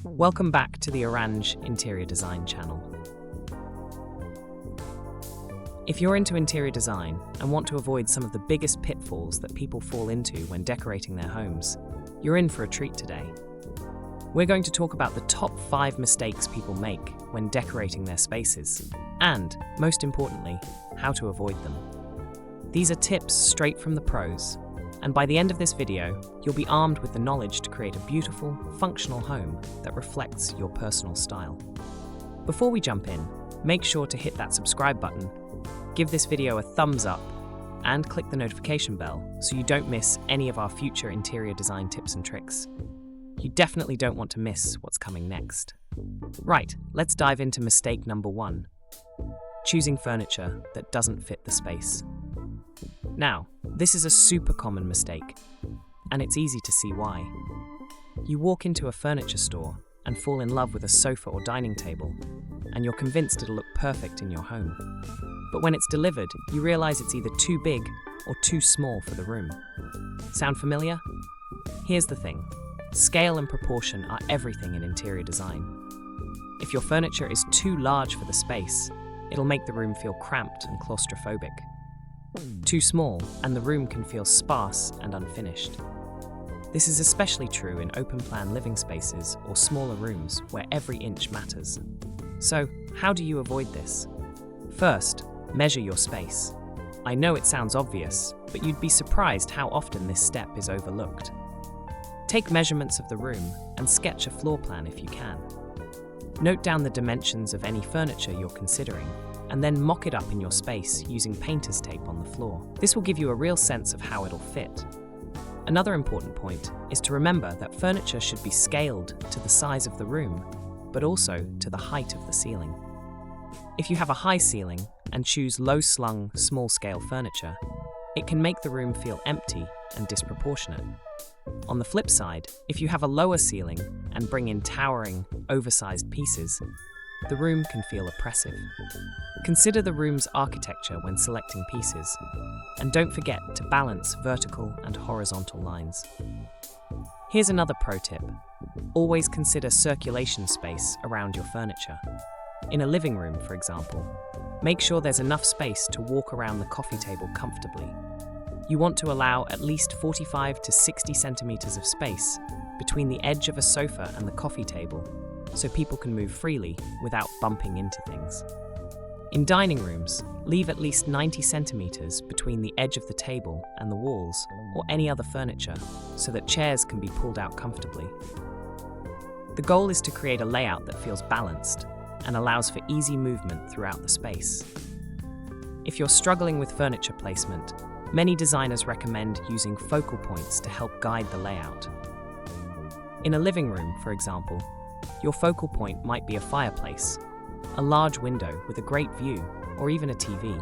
Welcome back to the Oraanj Interior Design channel. If you're into interior design and want to avoid some of the biggest pitfalls that people fall into when decorating their homes, you're in for a treat today. We're going to talk about the top 5 mistakes people make when decorating their spaces, and, most importantly, how to avoid them. These are tips straight from the pros, and by the end of this video, you'll be armed with the knowledge to create a beautiful, functional home that reflects your personal style. Before we jump in, make sure to hit that subscribe button, give this video a thumbs up, and click the notification bell so you don't miss any of our future interior design tips and tricks. You definitely don't want to miss what's coming next. Right, let's dive into mistake number 1. Choosing furniture that doesn't fit the space. Now, this is a super common mistake, and it's easy to see why. You walk into a furniture store and fall in love with a sofa or dining table, and you're convinced it'll look perfect in your home. But when it's delivered, you realize it's either too big or too small for the room. Sound familiar? Here's the thing. Scale and proportion are everything in interior design. If your furniture is too large for the space, it'll make the room feel cramped and claustrophobic. Too small, and the room can feel sparse and unfinished. This is especially true in open-plan living spaces or smaller rooms where every inch matters. So, how do you avoid this? First, measure your space. I know it sounds obvious, but you'd be surprised how often this step is overlooked. Take measurements of the room and sketch a floor plan if you can. Note down the dimensions of any furniture you're considering, and then mock it up in your space using painter's tape on the floor. This will give you a real sense of how it'll fit. Another important point is to remember that furniture should be scaled to the size of the room, but also to the height of the ceiling. If you have a high ceiling and choose low-slung, small-scale furniture, it can make the room feel empty and disproportionate. On the flip side, if you have a lower ceiling and bring in towering, oversized pieces, the room can feel oppressive. Consider the room's architecture when selecting pieces, and don't forget to balance vertical and horizontal lines. Here's another pro tip. Always consider circulation space around your furniture. In a living room, for example, make sure there's enough space to walk around the coffee table comfortably. You want to allow at least 45 to 60 centimeters of space between the edge of a sofa and the coffee table, so people can move freely without bumping into things. In dining rooms, leave at least 90 centimeters between the edge of the table and the walls or any other furniture so that chairs can be pulled out comfortably. The goal is to create a layout that feels balanced and allows for easy movement throughout the space. If you're struggling with furniture placement, many designers recommend using focal points to help guide the layout. In a living room, for example, your focal point might be a fireplace, a large window with a great view, or even a TV.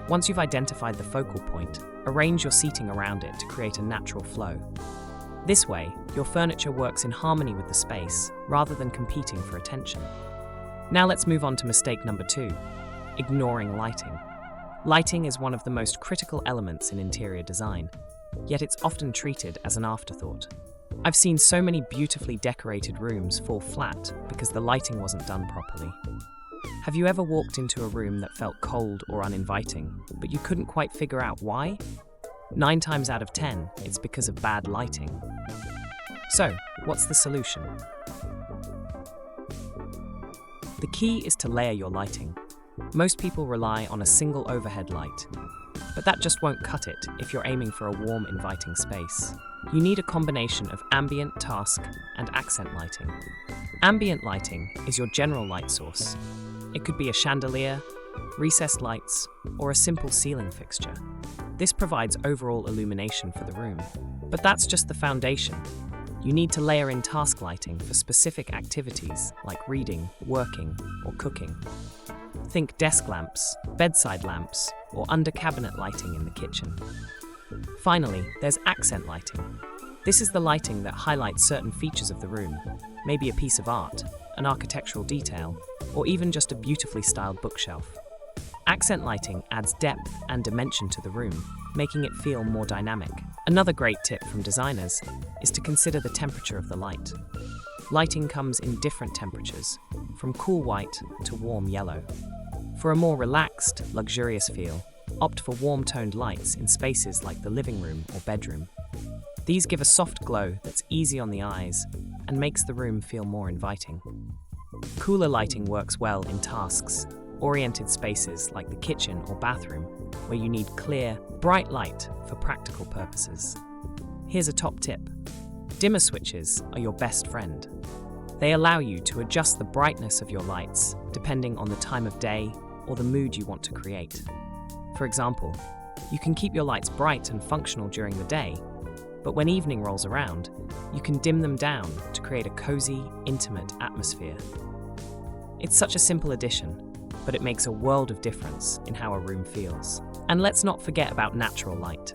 Once you've identified the focal point, arrange your seating around it to create a natural flow. This way, your furniture works in harmony with the space, rather than competing for attention. Now let's move on to mistake number 2, ignoring lighting. Lighting is one of the most critical elements in interior design, yet it's often treated as an afterthought. I've seen so many beautifully decorated rooms fall flat because the lighting wasn't done properly. Have you ever walked into a room that felt cold or uninviting, but you couldn't quite figure out why? 9 times out of 10, it's because of bad lighting. So, what's the solution? The key is to layer your lighting. Most people rely on a single overhead light, but that just won't cut it if you're aiming for a warm, inviting space. You need a combination of ambient, task, and accent lighting. Ambient lighting is your general light source. It could be a chandelier, recessed lights, or a simple ceiling fixture. This provides overall illumination for the room. But that's just the foundation. You need to layer in task lighting for specific activities like reading, working, or cooking. Think desk lamps, bedside lamps, or under-cabinet lighting in the kitchen. Finally, there's accent lighting. This is the lighting that highlights certain features of the room, maybe a piece of art, an architectural detail, or even just a beautifully styled bookshelf. Accent lighting adds depth and dimension to the room, making it feel more dynamic. Another great tip from designers is to consider the temperature of the light. Lighting comes in different temperatures, from cool white to warm yellow. For a more relaxed, luxurious feel, opt for warm-toned lights in spaces like the living room or bedroom. These give a soft glow that's easy on the eyes and makes the room feel more inviting. Cooler lighting works well in task-oriented spaces like the kitchen or bathroom, where you need clear, bright light for practical purposes. Here's a top tip. Dimmer switches are your best friend. They allow you to adjust the brightness of your lights depending on the time of day or the mood you want to create. For example, you can keep your lights bright and functional during the day, but when evening rolls around, you can dim them down to create a cozy, intimate atmosphere. It's such a simple addition, but it makes a world of difference in how a room feels. And let's not forget about natural light.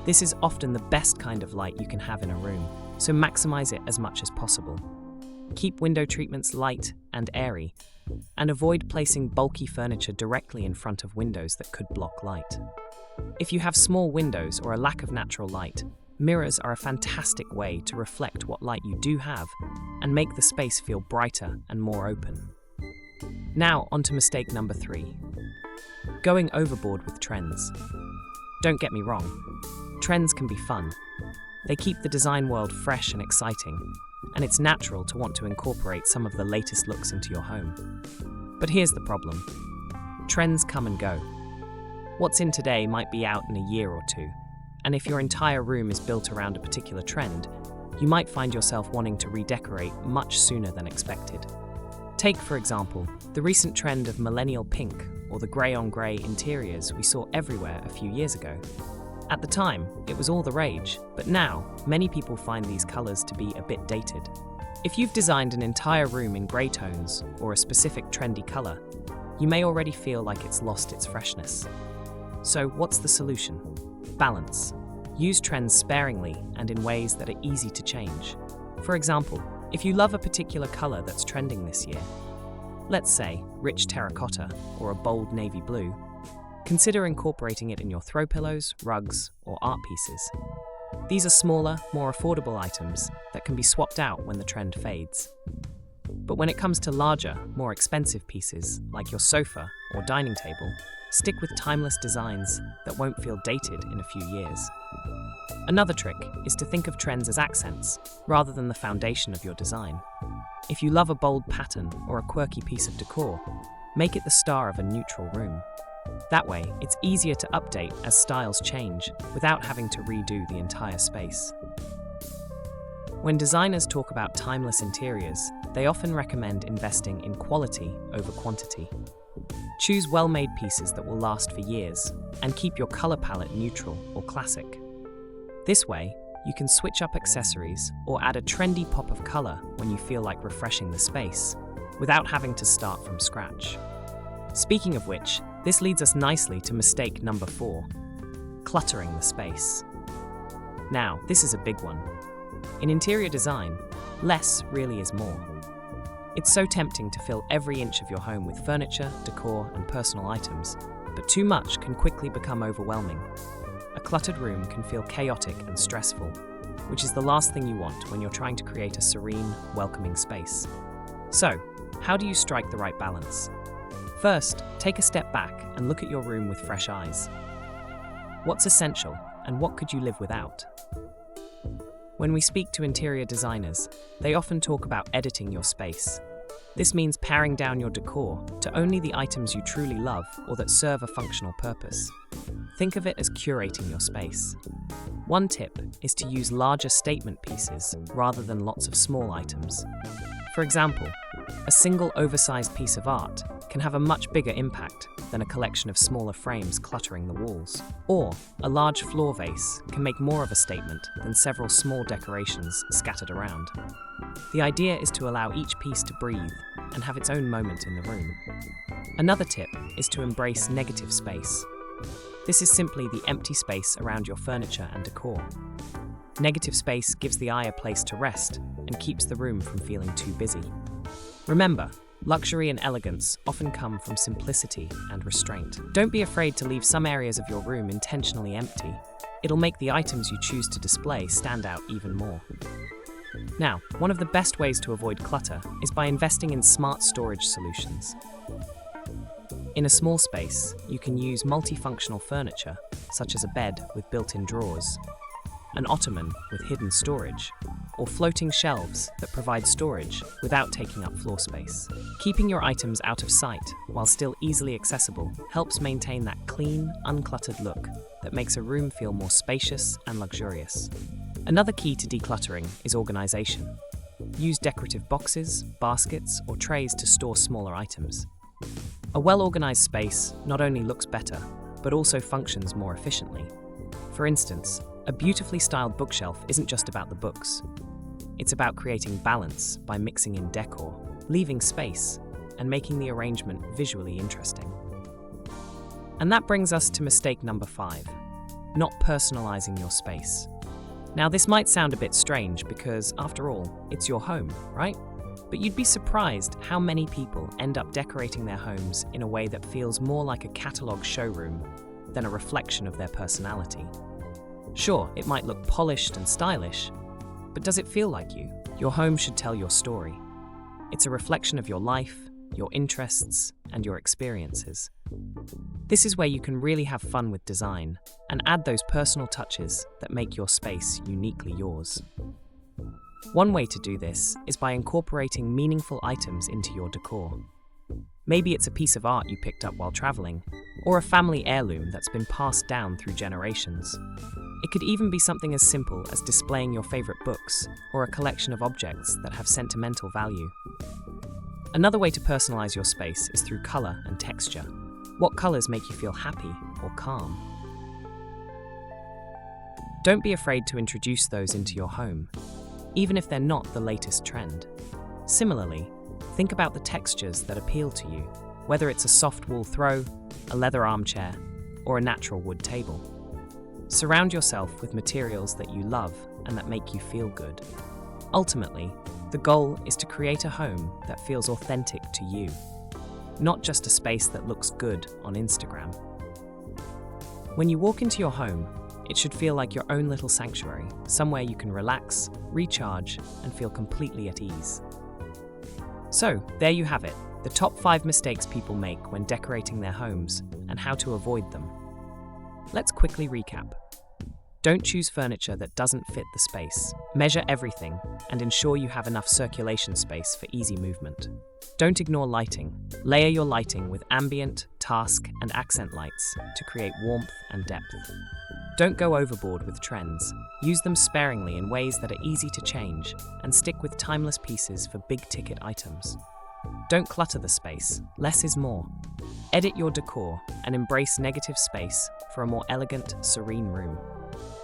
This is often the best kind of light you can have in a room, so maximize it as much as possible. Keep window treatments light and airy, and avoid placing bulky furniture directly in front of windows that could block light. If you have small windows or a lack of natural light, mirrors are a fantastic way to reflect what light you do have and make the space feel brighter and more open. Now, onto mistake number 3. Going overboard with trends. Don't get me wrong, trends can be fun. They keep the design world fresh and exciting, and it's natural to want to incorporate some of the latest looks into your home. But here's the problem. Trends come and go. What's in today might be out in a year or two, and if your entire room is built around a particular trend, you might find yourself wanting to redecorate much sooner than expected. Take, for example, the recent trend of millennial pink or the grey-on-grey interiors we saw everywhere a few years ago. At the time, it was all the rage, but now, many people find these colours to be a bit dated. If you've designed an entire room in grey tones or a specific trendy colour, you may already feel like it's lost its freshness. So what's the solution? Balance. Use trends sparingly and in ways that are easy to change. For example, if you love a particular colour that's trending this year, let's say rich terracotta or a bold navy blue, consider incorporating it in your throw pillows, rugs, or art pieces. These are smaller, more affordable items that can be swapped out when the trend fades. But when it comes to larger, more expensive pieces, like your sofa or dining table, stick with timeless designs that won't feel dated in a few years. Another trick is to think of trends as accents, rather than the foundation of your design. If you love a bold pattern or a quirky piece of decor, make it the star of a neutral room. That way, it's easier to update as styles change without having to redo the entire space. When designers talk about timeless interiors, they often recommend investing in quality over quantity. Choose well-made pieces that will last for years, and keep your color palette neutral or classic. This way, you can switch up accessories or add a trendy pop of color when you feel like refreshing the space, without having to start from scratch. Speaking of which, this leads us nicely to mistake number 4, cluttering the space. Now, this is a big one. In interior design, less really is more. It's so tempting to fill every inch of your home with furniture, decor, and personal items, but too much can quickly become overwhelming. A cluttered room can feel chaotic and stressful, which is the last thing you want when you're trying to create a serene, welcoming space. So, how do you strike the right balance? First, take a step back and look at your room with fresh eyes. What's essential, and what could you live without? When we speak to interior designers, they often talk about editing your space. This means paring down your decor to only the items you truly love or that serve a functional purpose. Think of it as curating your space. One tip is to use larger statement pieces rather than lots of small items. For example, a single oversized piece of art can have a much bigger impact than a collection of smaller frames cluttering the walls. Or, a large floor vase can make more of a statement than several small decorations scattered around. The idea is to allow each piece to breathe and have its own moment in the room. Another tip is to embrace negative space. This is simply the empty space around your furniture and decor. Negative space gives the eye a place to rest and keeps the room from feeling too busy. Remember, luxury and elegance often come from simplicity and restraint. Don't be afraid to leave some areas of your room intentionally empty. It'll make the items you choose to display stand out even more. Now, one of the best ways to avoid clutter is by investing in smart storage solutions. In a small space, you can use multifunctional furniture, such as a bed with built-in drawers, an ottoman with hidden storage, or floating shelves that provide storage without taking up floor space. Keeping your items out of sight while still easily accessible helps maintain that clean, uncluttered look that makes a room feel more spacious and luxurious. Another key to decluttering is organization. Use decorative boxes, baskets, or trays to store smaller items. A well-organized space not only looks better, but also functions more efficiently. For instance, a beautifully styled bookshelf isn't just about the books. It's about creating balance by mixing in decor, leaving space, and making the arrangement visually interesting. And that brings us to mistake number 5, not personalizing your space. Now, this might sound a bit strange because, after all, it's your home, right? But you'd be surprised how many people end up decorating their homes in a way that feels more like a catalog showroom than a reflection of their personality. Sure, it might look polished and stylish, but does it feel like you? Your home should tell your story. It's a reflection of your life, your interests, and your experiences. This is where you can really have fun with design and add those personal touches that make your space uniquely yours. One way to do this is by incorporating meaningful items into your decor. Maybe it's a piece of art you picked up while traveling, or a family heirloom that's been passed down through generations. It could even be something as simple as displaying your favorite books or a collection of objects that have sentimental value. Another way to personalize your space is through color and texture. What colors make you feel happy or calm? Don't be afraid to introduce those into your home, even if they're not the latest trend. Similarly, think about the textures that appeal to you, whether it's a soft wool throw, a leather armchair, or a natural wood table. Surround yourself with materials that you love and that make you feel good. Ultimately, the goal is to create a home that feels authentic to you, not just a space that looks good on Instagram. When you walk into your home, it should feel like your own little sanctuary, somewhere you can relax, recharge, and feel completely at ease. So, there you have it, the top 5 mistakes people make when decorating their homes and how to avoid them. Let's quickly recap. Don't choose furniture that doesn't fit the space. Measure everything and ensure you have enough circulation space for easy movement. Don't ignore lighting. Layer your lighting with ambient, task, and accent lights to create warmth and depth. Don't go overboard with trends. Use them sparingly in ways that are easy to change, and stick with timeless pieces for big-ticket items. Don't clutter the space. Less is more. Edit your decor and embrace negative space for a more elegant, serene room.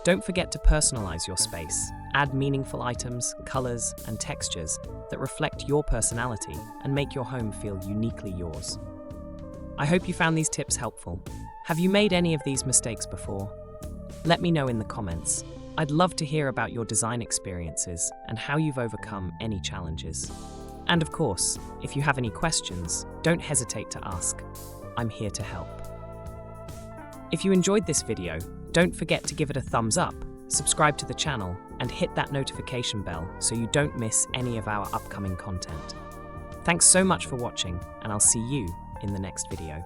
Don't forget to personalize your space. Add meaningful items, colors, and textures that reflect your personality and make your home feel uniquely yours. I hope you found these tips helpful. Have you made any of these mistakes before? Let me know in the comments. I'd love to hear about your design experiences and how you've overcome any challenges. And of course, if you have any questions, don't hesitate to ask. I'm here to help. If you enjoyed this video, don't forget to give it a thumbs up, subscribe to the channel, and hit that notification bell so you don't miss any of our upcoming content. Thanks so much for watching, and I'll see you in the next video.